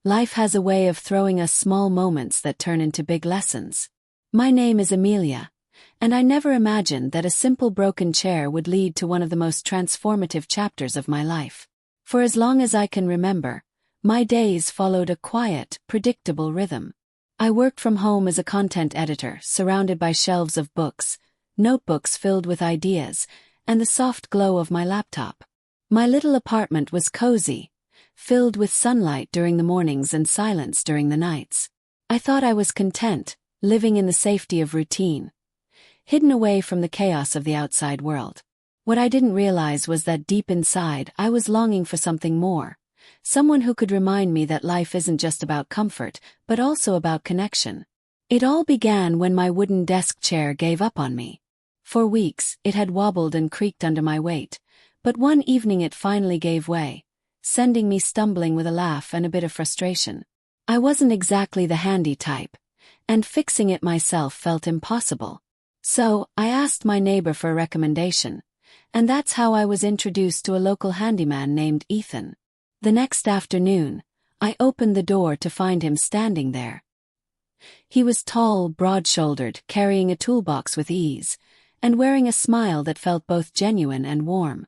Life has a way of throwing us small moments that turn into big lessons. My name is Amelia, and I never imagined that a simple broken chair would lead to one of the most transformative chapters of my life. For as long as I can remember, my days followed a quiet, predictable rhythm. I worked from home as a content editor, surrounded by shelves of books, notebooks filled with ideas, and the soft glow of my laptop. My little apartment was cozy, filled with sunlight during the mornings and silence during the nights. I thought I was content, living in the safety of routine, hidden away from the chaos of the outside world. What I didn't realize was that deep inside I was longing for something more, someone who could remind me that life isn't just about comfort, but also about connection. It all began when my wooden desk chair gave up on me. For weeks, it had wobbled and creaked under my weight, but one evening it finally gave way, sending me stumbling with a laugh and a bit of frustration. I wasn't exactly the handy type, and fixing it myself felt impossible. So, I asked my neighbor for a recommendation, and that's how I was introduced to a local handyman named Ethan. The next afternoon, I opened the door to find him standing there. He was tall, broad-shouldered, carrying a toolbox with ease, and wearing a smile that felt both genuine and warm.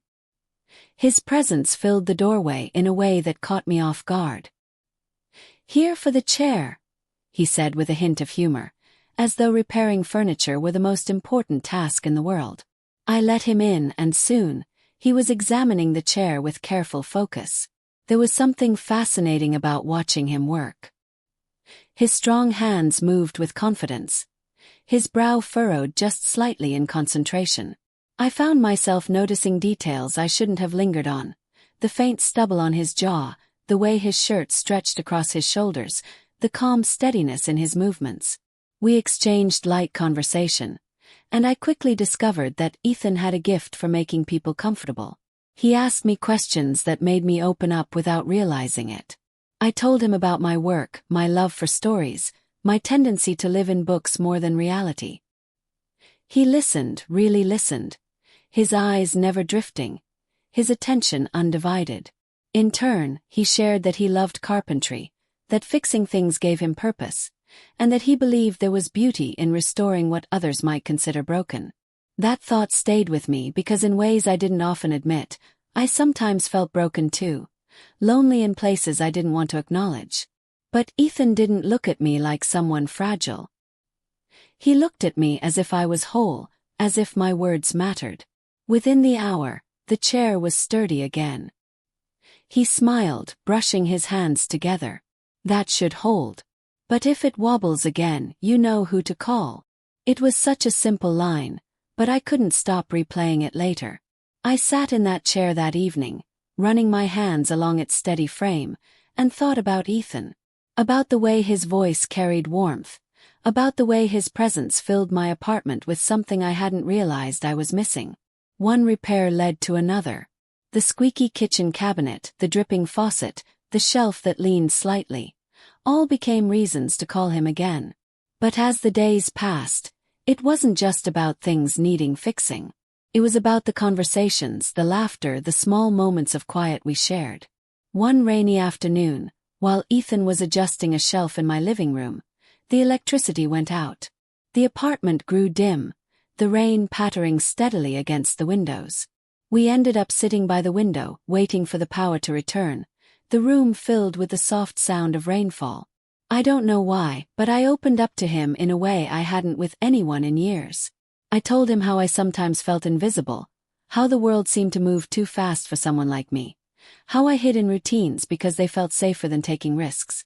His presence filled the doorway in a way that caught me off guard. "Here for the chair," he said with a hint of humor, as though repairing furniture were the most important task in the world. I let him in, and soon, he was examining the chair with careful focus. There was something fascinating about watching him work. His strong hands moved with confidence, his brow furrowed just slightly in concentration. I found myself noticing details I shouldn't have lingered on: the faint stubble on his jaw, the way his shirt stretched across his shoulders, the calm steadiness in his movements. We exchanged light conversation, and I quickly discovered that Ethan had a gift for making people comfortable. He asked me questions that made me open up without realizing it. I told him about my work, my love for stories, my tendency to live in books more than reality. He listened, really listened, his eyes never drifting, his attention undivided. In turn, he shared that he loved carpentry, that fixing things gave him purpose, and that he believed there was beauty in restoring what others might consider broken. That thought stayed with me because in ways I didn't often admit, I sometimes felt broken too, lonely in places I didn't want to acknowledge. But Ethan didn't look at me like someone fragile. He looked at me as if I was whole, as if my words mattered. Within the hour, the chair was sturdy again. He smiled, brushing his hands together. "That should hold. But if it wobbles again, you know who to call." It was such a simple line, but I couldn't stop replaying it later. I sat in that chair that evening, running my hands along its steady frame, and thought about Ethan. About the way his voice carried warmth, about the way his presence filled my apartment with something I hadn't realized I was missing. One repair led to another. The squeaky kitchen cabinet, the dripping faucet, the shelf that leaned slightly, all became reasons to call him again. But as the days passed, it wasn't just about things needing fixing. It was about the conversations, the laughter, the small moments of quiet we shared. One rainy afternoon, while Ethan was adjusting a shelf in my living room, the electricity went out. The apartment grew dim, the rain pattering steadily against the windows. We ended up sitting by the window, waiting for the power to return, the room filled with the soft sound of rainfall. I don't know why, but I opened up to him in a way I hadn't with anyone in years. I told him how I sometimes felt invisible, how the world seemed to move too fast for someone like me, how I hid in routines because they felt safer than taking risks.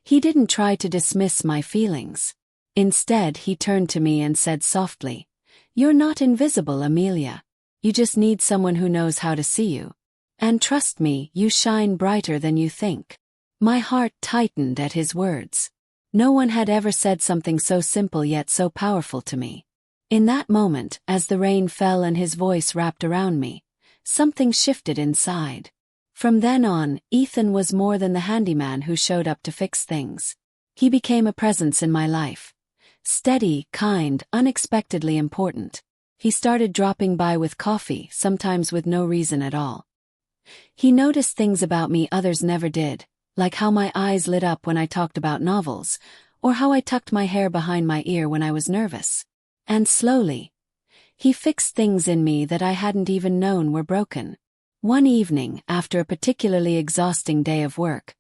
He didn't try to dismiss my feelings. Instead, he turned to me and said softly, "You're not invisible, Amelia. You just need someone who knows how to see you. And trust me, you shine brighter than you think." My heart tightened at his words. No one had ever said something so simple yet so powerful to me. In that moment, as the rain fell and his voice wrapped around me, something shifted inside. From then on, Ethan was more than the handyman who showed up to fix things. He became a presence in my life. Steady, kind, unexpectedly important. He started dropping by with coffee, sometimes with no reason at all. He noticed things about me others never did, like how my eyes lit up when I talked about novels, or how I tucked my hair behind my ear when I was nervous. And slowly, he fixed things in me that I hadn't even known were broken. One evening, after a particularly exhausting day of work,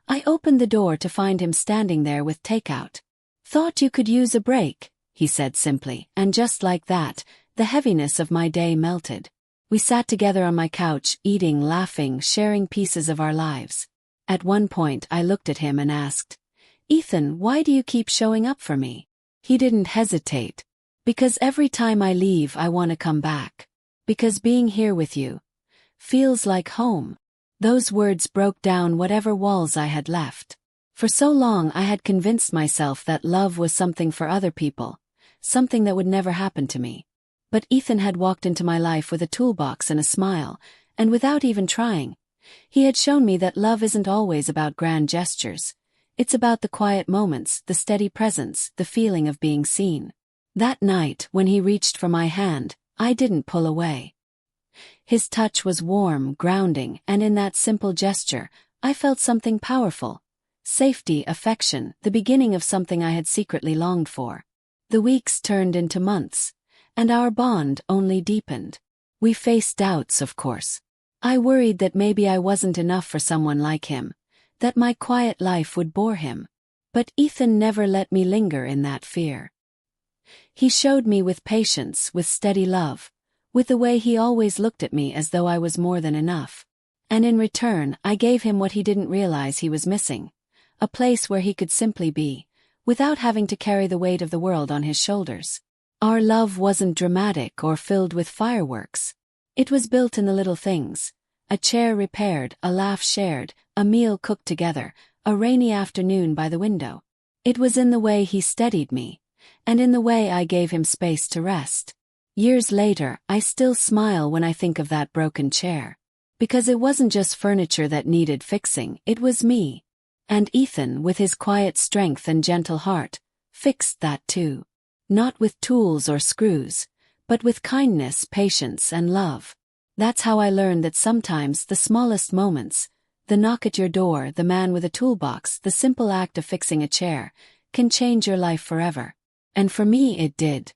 I opened the door to find him standing there with takeout. "Thought you could use a break," he said simply, and just like that, the heaviness of my day melted. We sat together on my couch, eating, laughing, sharing pieces of our lives. At one point I looked at him and asked, "Ethan, why do you keep showing up for me?" He didn't hesitate. "Because every time I leave I want to come back. Because being here with you feels like home." Those words broke down whatever walls I had left. For so long I had convinced myself that love was something for other people, something that would never happen to me. But Ethan had walked into my life with a toolbox and a smile, and without even trying, he had shown me that love isn't always about grand gestures. It's about the quiet moments, the steady presence, the feeling of being seen. That night, when he reached for my hand, I didn't pull away. His touch was warm, grounding, and in that simple gesture, I felt something powerful. Safety, affection, the beginning of something I had secretly longed for. The weeks turned into months, and our bond only deepened. We faced doubts, of course. I worried that maybe I wasn't enough for someone like him, that my quiet life would bore him. But Ethan never let me linger in that fear. He showed me with patience, with steady love, with the way he always looked at me as though I was more than enough. And in return, I gave him what he didn't realize he was missing, a place where he could simply be, without having to carry the weight of the world on his shoulders. Our love wasn't dramatic or filled with fireworks. It was built in the little things: a chair repaired, a laugh shared, a meal cooked together, a rainy afternoon by the window. It was in the way he steadied me, and in the way I gave him space to rest. Years later, I still smile when I think of that broken chair. Because it wasn't just furniture that needed fixing, it was me. And Ethan, with his quiet strength and gentle heart, fixed that too. Not with tools or screws, but with kindness, patience, and love. That's how I learned that sometimes the smallest moments, the knock at your door, the man with a toolbox, the simple act of fixing a chair, can change your life forever. And for me it did.